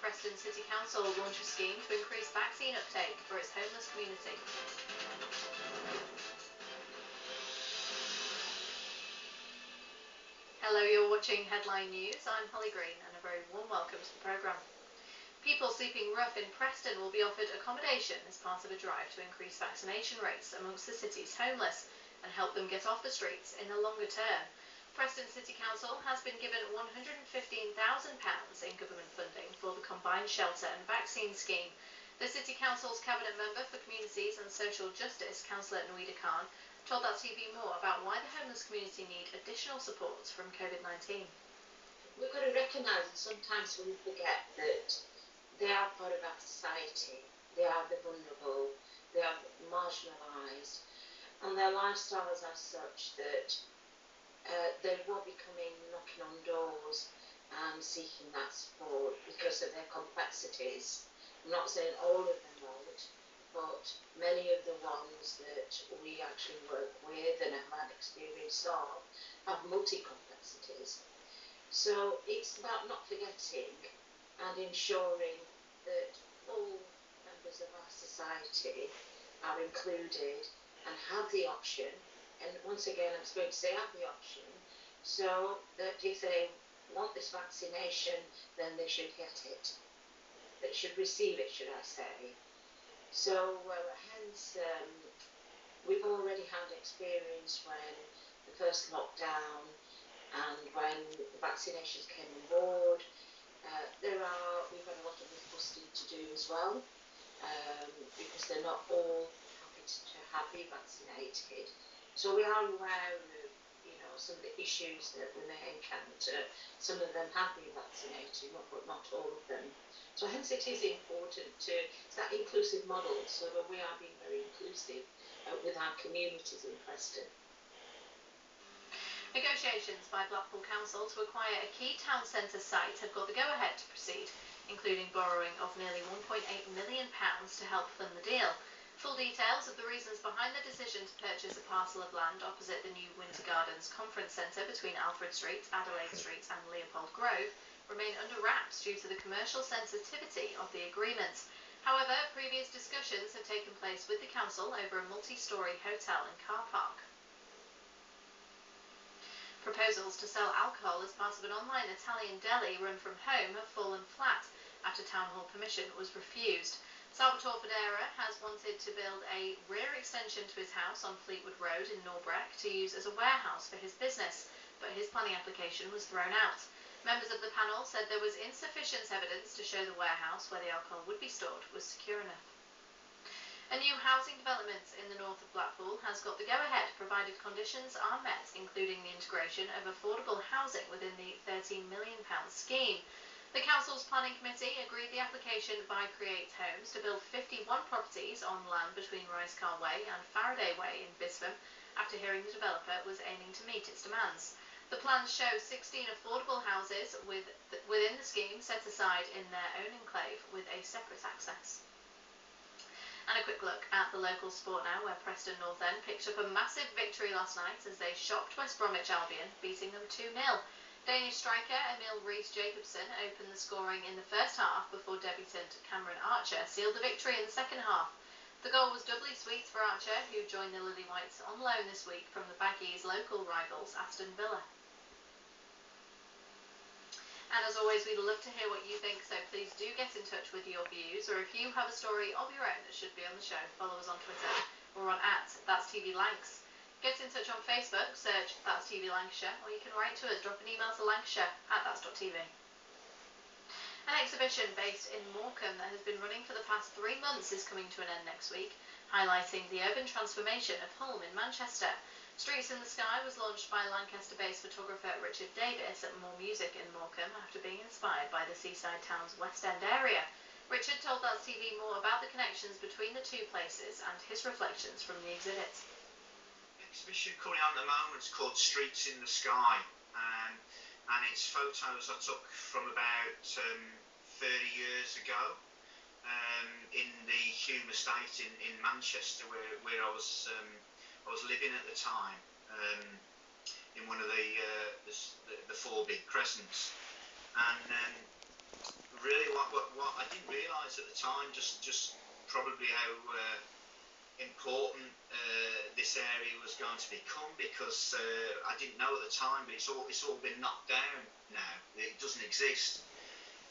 Preston City Council will launch a scheme to increase vaccine uptake for its homeless community. Hello, you're watching Headline News. I'm Holly Green and a very warm welcome to the programme. People sleeping rough in Preston will be offered accommodation as part of a drive to increase vaccination rates amongst the city's homeless and help them get off the streets in the longer term. Preston City Council has been given £115,000 in government funding for the combined shelter and vaccine scheme. The City Council's Cabinet Member for Communities and Social Justice, Councillor Nwida Khan, told that TV more about why the homeless community need additional support from COVID-19. We've got to recognise that sometimes we forget that they are part of our society, they are the vulnerable, they are marginalised, and their lifestyles are such that they will be coming, knocking on doors and seeking that support because of their complexities. I'm not saying all of them won't, but many of the ones that we actually work with and have had experience of have multi-complexities. So it's about not forgetting and ensuring that all members of our society are included and have the option. And once again, I'm supposed to say have the option, so that if they want this vaccination, then they should get it. They should receive it, should I say. So hence, we've already had experience when the first lockdown and when the vaccinations came on board. We've had a lot of this busting to do as well, because they're not all happy to have been vaccinated. So we are aware of, some of the issues that we may encounter. Some of them have been vaccinated, but not all of them. So hence it is important it's that inclusive model, so that we are being very inclusive with our communities in Preston. Negotiations by Blackpool Council to acquire a key town centre site have got the go-ahead to proceed, including borrowing of nearly £1.8 million to help fund the deal. Full details of the reasons behind the decision to purchase a parcel of land opposite the new Winter Gardens Conference Centre between Alfred Street, Adelaide Street and Leopold Grove remain under wraps due to the commercial sensitivity of the agreement. However, previous discussions have taken place with the council over a multi-storey hotel and car park. Proposals to sell alcohol as part of an online Italian deli run from home have fallen flat after town hall permission was refused. Salvatore Federa has wanted to build a rear extension to his house on Fleetwood Road in Norbreck to use as a warehouse for his business, but his planning application was thrown out. Members of the panel said there was insufficient evidence to show the warehouse where the alcohol would be stored was secure enough. A new housing development in the north of Blackpool has got the go-ahead provided conditions are met, including the integration of affordable housing within the £13 million scheme. The council's planning committee agreed the application by Create Homes to build 51 properties on land between Ricecar Way and Faraday Way in Bispham after hearing the developer was aiming to meet its demands. The plans show 16 affordable houses within the scheme set aside in their own enclave with a separate access. And a quick look at the local sport now, where Preston North End picked up a massive victory last night as they shocked West Bromwich Albion, beating them 2-0. Danish striker Emil Rees-Jacobsen opened the scoring in the first half before debutant Cameron Archer sealed the victory in the second half. The goal was doubly sweet for Archer, who joined the Lily Whites on loan this week from the Baggies' local rivals Aston Villa. And as always, we'd love to hear what you think, so please do get in touch with your views, or if you have a story of your own that should be on the show, follow us on Twitter or on @That'sTVLancs. Get in touch on Facebook, search That's TV Lancashire, or you can write to us, drop an email to lancashire@thats.tv. An exhibition based in Morecambe that has been running for the past 3 months is coming to an end next week, highlighting the urban transformation of Hulme in Manchester. Streets in the Sky was launched by Lancaster-based photographer Richard Davis at More Music in Morecambe after being inspired by the seaside town's West End area. Richard told That's TV more about the connections between the two places and his reflections from the exhibit. Exhibition currently on at the moment is called Streets in the Sky, and it's photos I took from about 30 years ago in the Hume estate in Manchester, where I was living at the time, in one of the 4 big crescents, and really what I didn't realise at the time, just probably how important this area was going to become, because I didn't know at the time, but it's all been knocked down now. It doesn't exist.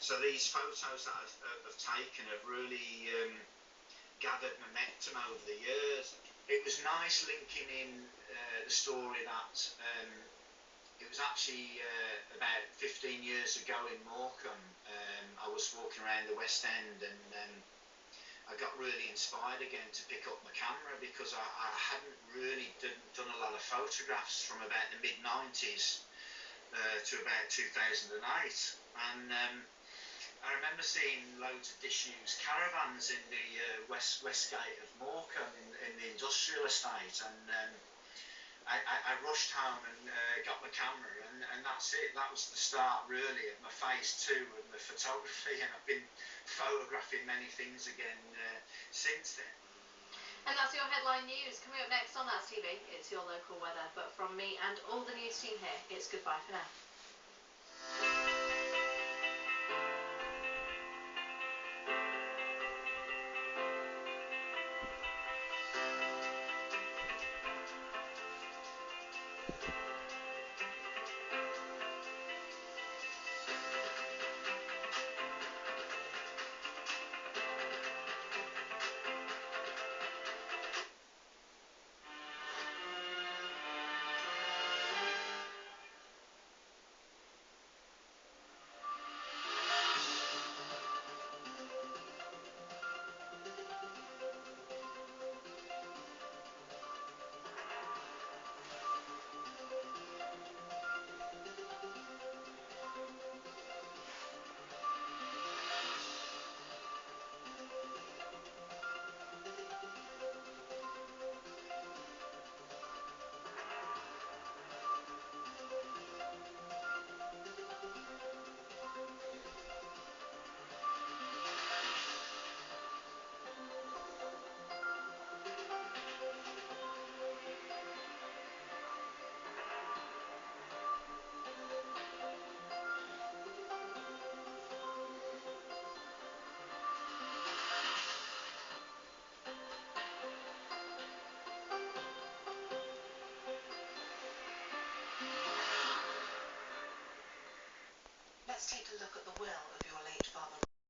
So these photos that I've taken have really gathered momentum over the years. It was nice linking in the story that it was actually about 15 years ago in Morecambe. I was walking around the West End, and I got really inspired again to pick up my camera, because I hadn't really done a lot of photographs from about the mid-90s to about 2008. And I remember seeing loads of disused caravans in the west gate of Morecambe in the industrial estate, and I rushed home and got my camera, and that's it. That was the start, really, of my phase 2 of my photography, and I've been photographing many things again since then. And that's your headline news. Coming up next on That's TV, it's your local weather. But from me and all the news team here, it's goodbye for now. Let's take a look at the will of your